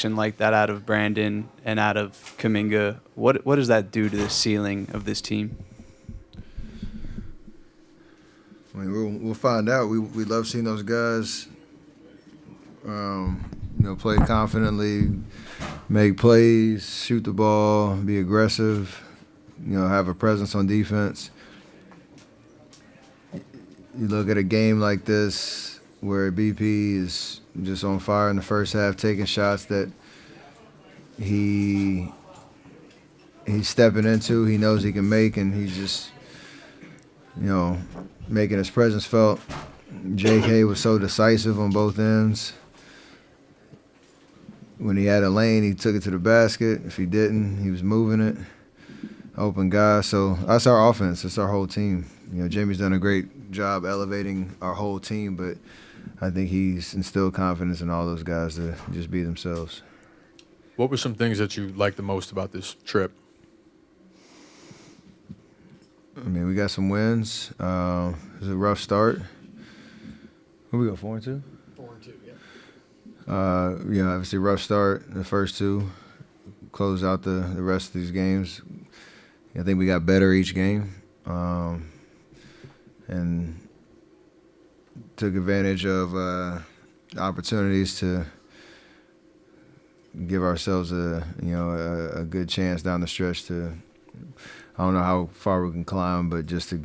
production like that out of Brandon and out of Kuminga, what does that do to the ceiling of this team? I mean, we'll find out. We love seeing those guys, play confidently, make plays, shoot the ball, be aggressive, have a presence on defense. You look at a game like this where BP is just on fire in the first half, taking shots that he's stepping into, he knows he can make, and he's just, making his presence felt. JK was so decisive on both ends. When he had a lane, he took it to the basket. If he didn't, he was moving it. Open guy. So that's our offense. It's our whole team. Jimmy's done a great job elevating our whole team, but I think he's instilled confidence in all those guys to just be themselves. What were some things that you liked the most about this trip? I mean, we got some wins. It was a rough start. Who we go, 4-2? 4-2, yeah. Obviously rough start. The first two, close out the rest of these games. I think we got better each game, and took advantage of opportunities to give ourselves a good chance down the stretch to. I don't know how far we can climb, but just to,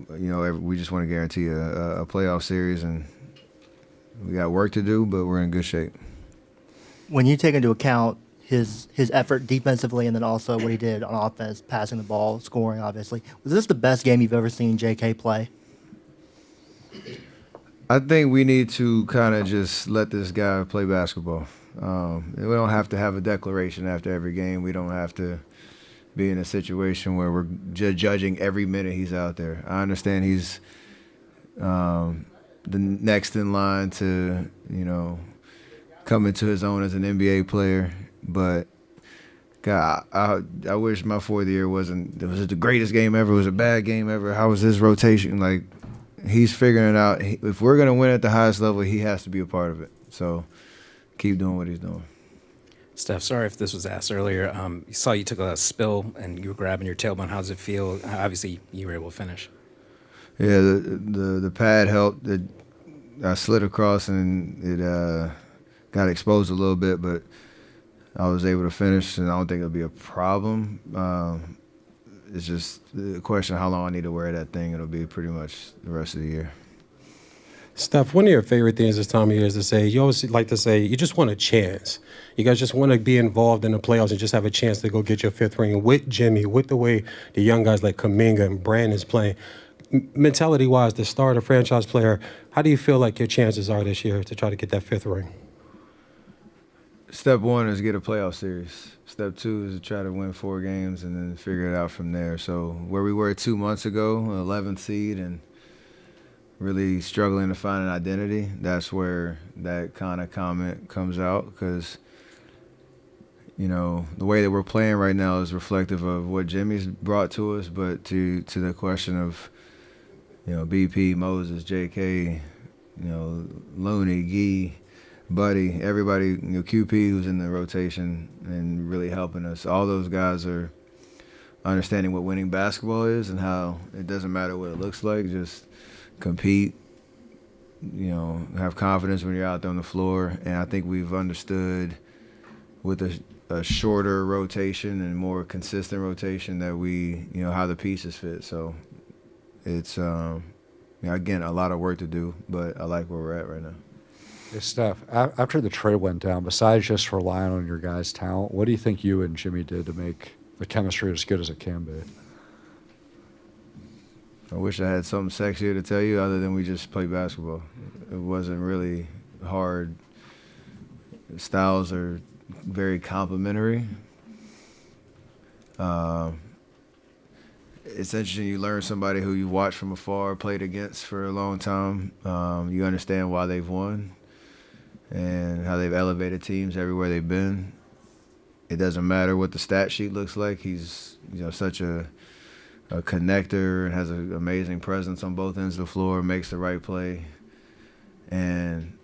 we just want to guarantee a playoff series, and we got work to do, but we're in good shape. When you take into account his effort defensively and then also what he did on offense, passing the ball, scoring, obviously, was this the best game you've ever seen JK play? I think we need to kind of just let this guy play basketball. We don't have to have a declaration after every game. We don't have to be in a situation where we're judging every minute he's out there. I understand he's the next in line to, come into his own as an NBA player. But, God, I wish my fourth year was it the greatest game ever? Was it a bad game ever? How was his rotation? Like, he's figuring it out. If we're going to win at the highest level, he has to be a part of it. So keep doing what he's doing. Steph, sorry if this was asked earlier. You saw you took a spill and you were grabbing your tailbone. How does it feel? Obviously, you were able to finish. Yeah, the pad helped. I slid across and it got exposed a little bit, but I was able to finish, and I don't think it'll be a problem. It's just the question of how long I need to wear that thing. It'll be pretty much the rest of the year. Steph, one of your favorite things this time of year is to say, you always like to say, you just want a chance. You guys just want to be involved in the playoffs and just have a chance to go get your fifth ring with Jimmy, with the way the young guys like Kuminga and Brandon's playing. Mentality-wise, the starter franchise player, how do you feel like your chances are this year to try to get that fifth ring? Step one is get a playoff series. Step two is to try to win 4 games and then figure it out from there. So where we were 2 months ago, 11th seed, and really struggling to find an identity, that's where that kind of comment comes out, because, the way that we're playing right now is reflective of what Jimmy's brought to us, but to the question of, BP, Moses, JK, Looney, Gee, Buddy, everybody, QP who's in the rotation and really helping us. All those guys are understanding what winning basketball is and how it doesn't matter what it looks like, just compete, have confidence when you're out there on the floor. And I think we've understood with a shorter rotation and more consistent rotation that we, how the pieces fit. So it's, again, a lot of work to do, but I like where we're at right now. Hey, Steph, after the trade went down, besides just relying on your guys' talent, what do you think you and Jimmy did to make the chemistry as good as it can be? I wish I had something sexier to tell you other than we just play basketball. It wasn't really hard. Styles are very complementary. It's interesting, you learn somebody who you watched from afar, played against for a long time. You understand why they've won and how they've elevated teams everywhere they've been. It doesn't matter what the stat sheet looks like. He's such a connector and has an amazing presence on both ends of the floor, makes the right play. And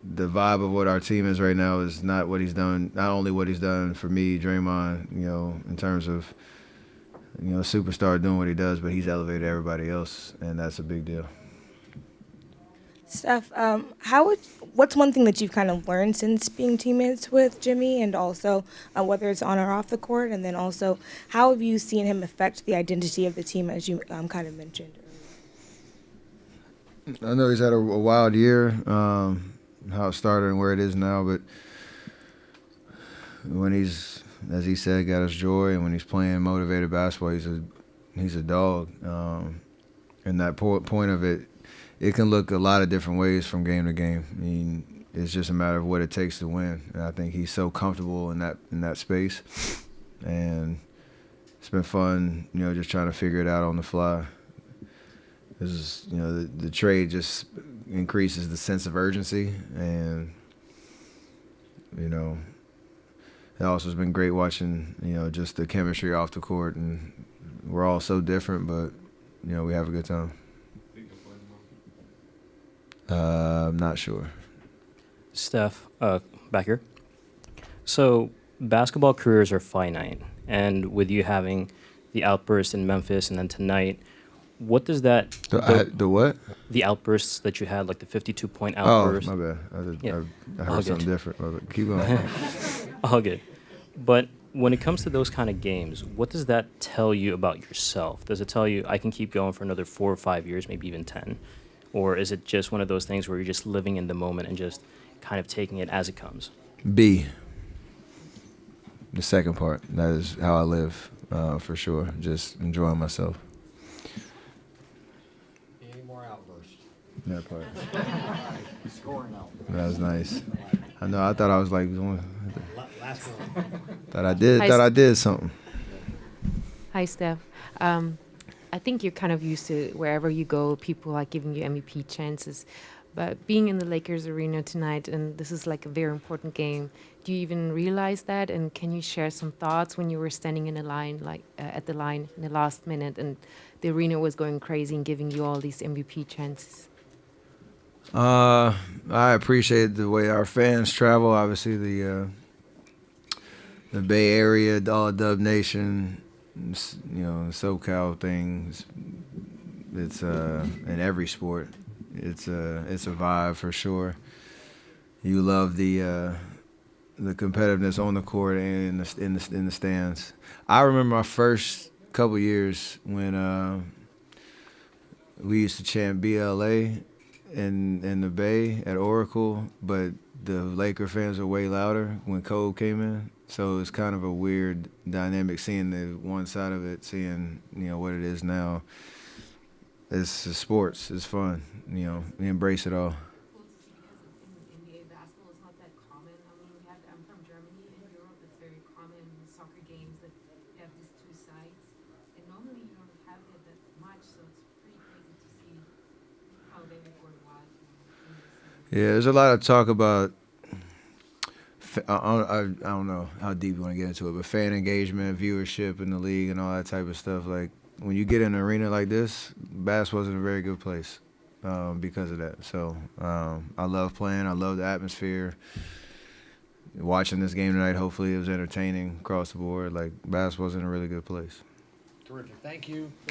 the vibe of what our team is right now is not what he's done. Not only what he's done for me, Draymond, in terms of superstar doing what he does, but he's elevated everybody else, and that's a big deal. Steph, what's one thing that you've kind of learned since being teammates with Jimmy, and also whether it's on or off the court, and then also how have you seen him affect the identity of the team, as you kind of mentioned earlier? I know he's had a wild year, how it started and where it is now, but when he's, as he said, got his joy, and when he's playing motivated basketball, he's a dog. And that point of it, it can look a lot of different ways from game to game. I mean, it's just a matter of what it takes to win. And I think he's so comfortable in that space, and it's been fun, just trying to figure it out on the fly. This is, the trade just increases the sense of urgency, and it also has been great watching, just the chemistry off the court, and we're all so different, but we have a good time. I'm not sure. Steph, back here. So basketball careers are finite, and with you having the outburst in Memphis and then tonight, what does that The what? the outbursts that you had, like the 52-point Oh, outburst? my bad. Yeah. I All heard something good. different. My bad. Keep going. All good. But when it comes to those kind of games, what does that tell you about yourself? Does it tell you I can keep going for another 4 or 5 years, maybe even 10? Or is it just one of those things where you're just living in the moment and just kind of taking it as it comes? B. The second part. That is how I live, for sure. Just enjoying myself. Any more outbursts? That part. Scoring out. That was nice. I know. I thought I was like doing. Last one. Thought I did something. Hi, Steph. I think you're kind of used to wherever you go, people are giving you MVP chances. But being in the Lakers arena tonight, and this is like a very important game, do you even realize that? And can you share some thoughts when you were standing in a line, like at the line in the last minute, and the arena was going crazy and giving you all these MVP chances? I appreciate the way our fans travel. Obviously, the Bay Area, all Dub Nation, SoCal things. It's in every sport. It's a vibe for sure. You love the competitiveness on the court and in the stands. I remember my first couple years when we used to chant BLA in the Bay at Oracle, but the Laker fans were way louder when Cole came in. So it's kind of a weird dynamic seeing the one side of it, seeing what it is now. It's sports. It's fun. We embrace it all. NBA basketball is not that common. I mean, I'm from Germany. In Europe, it's very common in soccer games that you have these two sides. And normally you don't have that much, so it's pretty crazy to see how they record live. Yeah, there's a lot of talk about. I don't know how deep you want to get into it, but fan engagement, viewership in the league, and all that type of stuff. Like when you get in an arena like this, basketball's in a very good place because of that. So I love playing. I love the atmosphere. Watching this game tonight, hopefully it was entertaining across the board. Like basketball's in a really good place. Terrific. Thank you.